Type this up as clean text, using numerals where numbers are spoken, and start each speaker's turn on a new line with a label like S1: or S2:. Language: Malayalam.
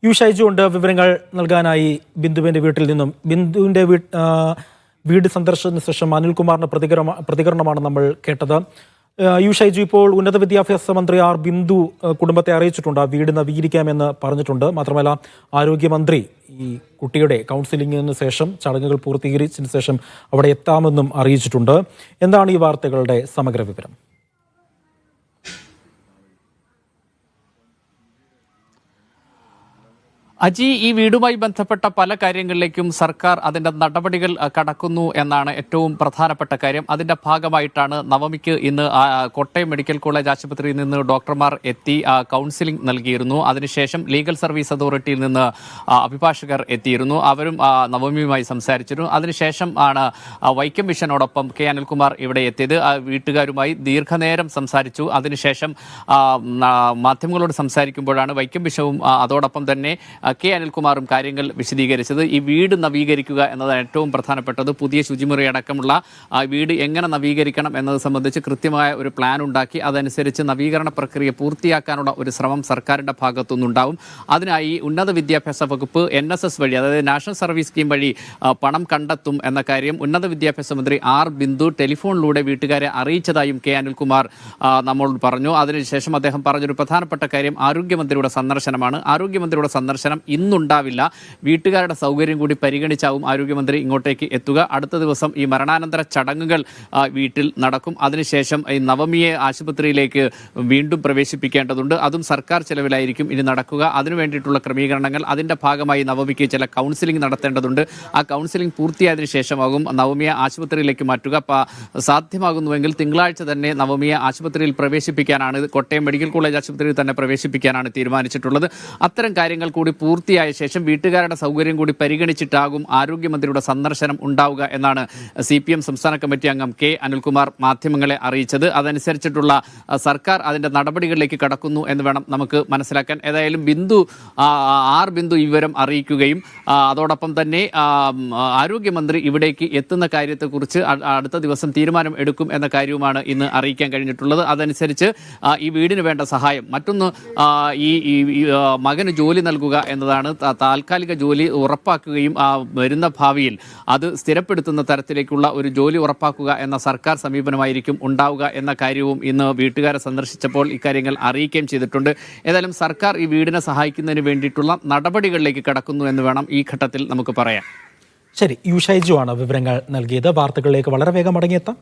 S1: യു ഷൈജു ഉണ്ട് വിവരങ്ങൾ നൽകാനായി ബിന്ദുവിന്റെ വീട്ടിൽ നിന്നും. ബിന്ദുവിന്റെ വീട് സന്ദർശനത്തിന് ശേഷം അനിൽകുമാറിന്റെ പ്രതികരണമാണ് നമ്മൾ കേട്ടത്. യു ഷൈജു, ഇപ്പോൾ ഉന്നത വിദ്യാഭ്യാസ മന്ത്രി ആർ ബിന്ദു കുടുംബത്തെ അറിയിച്ചിട്ടുണ്ട്, വീട് നവീകരിക്കാമെന്ന് പറഞ്ഞിട്ടുണ്ട്. മാത്രമല്ല ആരോഗ്യമന്ത്രി ഈ കുട്ടിയുടെ കൗൺസിലിംഗിന് ശേഷം ചടങ്ങുകൾ പൂർത്തീകരിച്ചതിന് ശേഷം അവിടെ എത്താമെന്നും അറിയിച്ചിട്ടുണ്ട്. എന്താണ് ഈ വാർത്തകളുടെ സമഗ്ര വിവരം?
S2: അജി, ഈ വീടുമായി ബന്ധപ്പെട്ട പല കാര്യങ്ങളിലേക്കും സർക്കാർ അതിന്റെ നടപടികൾ കടക്കുന്നു എന്നാണ് ഏറ്റവും പ്രധാനപ്പെട്ട കാര്യം. അതിന്റെ ഭാഗമായിട്ടാണ് നവമിക്ക് ഇന്ന് കോട്ടയം മെഡിക്കൽ കോളേജ് ആശുപത്രിയിൽ നിന്ന് ഡോക്ടർമാർ എത്തി കൗൺസിലിംഗ് നൽകിയിരുന്നു. അതിനുശേഷം ലീഗൽ സർവീസ് അതോറിറ്റിയിൽ നിന്ന് അഭിഭാഷകർ എത്തിയിരുന്നു. അവരും നവമിയുമായി സംസാരിച്ചിരുന്നു. അതിനുശേഷം ആണ് വൈക്കം മിഷനോടൊപ്പം കെ അനിൽകുമാർ ഇവിടെ എത്തിയത്. വീട്ടുകാരുമായി ദീർഘനേരം സംസാരിച്ചു. അതിനുശേഷം മാധ്യമങ്ങളോട് സംസാരിക്കുമ്പോഴാണ് വൈക്കം മിഷനും അതോടൊപ്പം തന്നെ കെ അനിൽകുമാറും കാര്യങ്ങൾ വിശദീകരിച്ചത്. ഈ വീട് നവീകരിക്കുക എന്നതാണ് ഏറ്റവും പ്രധാനപ്പെട്ടത്. പുതിയ ശുചിമുറി അടക്കമുള്ള വീട് എങ്ങനെ നവീകരിക്കണം എന്നത് സംബന്ധിച്ച് കൃത്യമായ ഒരു പ്ലാൻ ഉണ്ടാക്കി അതനുസരിച്ച് നവീകരണ പ്രക്രിയ പൂർത്തിയാക്കാനുള്ള ഒരു ശ്രമം സർക്കാരിൻ്റെ ഭാഗത്തുനിന്നുണ്ടാവും. അതിനായി ഉന്നത വിദ്യാഭ്യാസ വകുപ്പ് NSS വഴി, അതായത് നാഷണൽ സർവീസ് സ്കീം വഴി പണം കണ്ടെത്തും എന്ന കാര്യം ഉന്നത വിദ്യാഭ്യാസ മന്ത്രി ആർ ബിന്ദു ടെലിഫോണിലൂടെ വീട്ടുകാരെ അറിയിച്ചതായും കെ അനിൽകുമാർ നമ്മളോട് പറഞ്ഞു. അതിനുശേഷം അദ്ദേഹം പറഞ്ഞൊരു പ്രധാനപ്പെട്ട കാര്യം ആരോഗ്യമന്ത്രിയുടെ സന്ദർശനമാണ്. ആരോഗ്യമന്ത്രിയുടെ സന്ദർശനം ഇന്നുണ്ടാവില്ല. വീട്ടുകാരുടെ സൗകര്യം കൂടി പരിഗണിച്ചാവും ആരോഗ്യമന്ത്രി ഇങ്ങോട്ടേക്ക് എത്തുക. അടുത്ത ദിവസം ഈ മരണാനന്തര ചടങ്ങുകൾ വീട്ടിൽ നടക്കും. അതിനുശേഷം ഈ നവമിയെ ആശുപത്രിയിലേക്ക് വീണ്ടും പ്രവേശിപ്പിക്കേണ്ടതുണ്ട്. അതും സർക്കാർ ചെലവിലായിരിക്കും ഇനി നടക്കുക. അതിനു വേണ്ടിയിട്ടുള്ള ക്രമീകരണങ്ങൾ, അതിൻ്റെ ഭാഗമായി നവമിക്ക് ചില കൗൺസിലിംഗ് നടത്തേണ്ടതുണ്ട്. ആ കൗൺസിലിംഗ് പൂർത്തിയായതിനു ശേഷമാകും നവമിയെ ആശുപത്രിയിലേക്ക് മാറ്റുക. സാധ്യമാകുന്നുവെങ്കിൽ തിങ്കളാഴ്ച തന്നെ നവമിയെ ആശുപത്രിയിൽ പ്രവേശിപ്പിക്കാനാണ്, കോട്ടയം മെഡിക്കൽ കോളേജ് ആശുപത്രിയിൽ തന്നെ പ്രവേശിപ്പിക്കാനാണ് തീരുമാനിച്ചിട്ടുള്ളത്. അത്തരം കാര്യങ്ങൾ കൂടി പൂർത്തിയായ ശേഷം വീട്ടുകാരുടെ സൗകര്യം കൂടി പരിഗണിച്ചിട്ടാകും ആരോഗ്യമന്ത്രിയുടെ സന്ദർശനം ഉണ്ടാവുക എന്നാണ് CPM സംസ്ഥാന കമ്മിറ്റി അംഗം കെ അനിൽകുമാർ മാധ്യമങ്ങളെ അറിയിച്ചത്. അതനുസരിച്ചിട്ടുള്ള സർക്കാർ അതിന്റെ നടപടികളിലേക്ക് കടക്കുന്നു എന്ന് വേണം നമുക്ക് മനസ്സിലാക്കാൻ. ഏതായാലും ആർ ബിന്ദു ഈ വിവരം അറിയിക്കുകയും അതോടൊപ്പം തന്നെ ആരോഗ്യമന്ത്രി ഇവിടേക്ക് എത്തുന്ന കാര്യത്തെക്കുറിച്ച് അടുത്ത ദിവസം തീരുമാനം എടുക്കും എന്ന കാര്യവുമാണ് ഇന്ന് അറിയിക്കാൻ കഴിഞ്ഞിട്ടുള്ളത്. അതനുസരിച്ച് ഈ വീടിന് വേണ്ട സഹായം, മറ്റൊന്ന് ഈ മകന് ജോലി നൽകുക എന്നതാണ്. താൽക്കാലിക ജോലി ഉറപ്പാക്കുകയും വരുന്ന ഭാവിയിൽ അത് സ്ഥിരപ്പെടുത്തുന്ന തരത്തിലേക്കുള്ള ഒരു ജോലി ഉറപ്പാക്കുക എന്ന സർക്കാർ സമീപനമായിരിക്കും ഉണ്ടാവുക എന്ന കാര്യവും ഇന്ന് വീട്ടുകാരെ സന്ദർശിച്ചപ്പോൾ ഇക്കാര്യങ്ങൾ അറിയിക്കുകയും ചെയ്തിട്ടുണ്ട്. ഏതായാലും സർക്കാർ ഈ വീടിനെ സഹായിക്കുന്നതിന് വേണ്ടിയിട്ടുള്ള നടപടികളിലേക്ക് കടക്കുന്നു എന്ന് വേണം ഈ ഘട്ടത്തിൽ നമുക്ക് പറയാം.
S1: ശരി, യു ഷൈജു ആണ് വിവരങ്ങൾ നൽകിയത്. വാർത്തകളിലേക്ക് വളരെ വേഗം മടങ്ങിയെത്താം.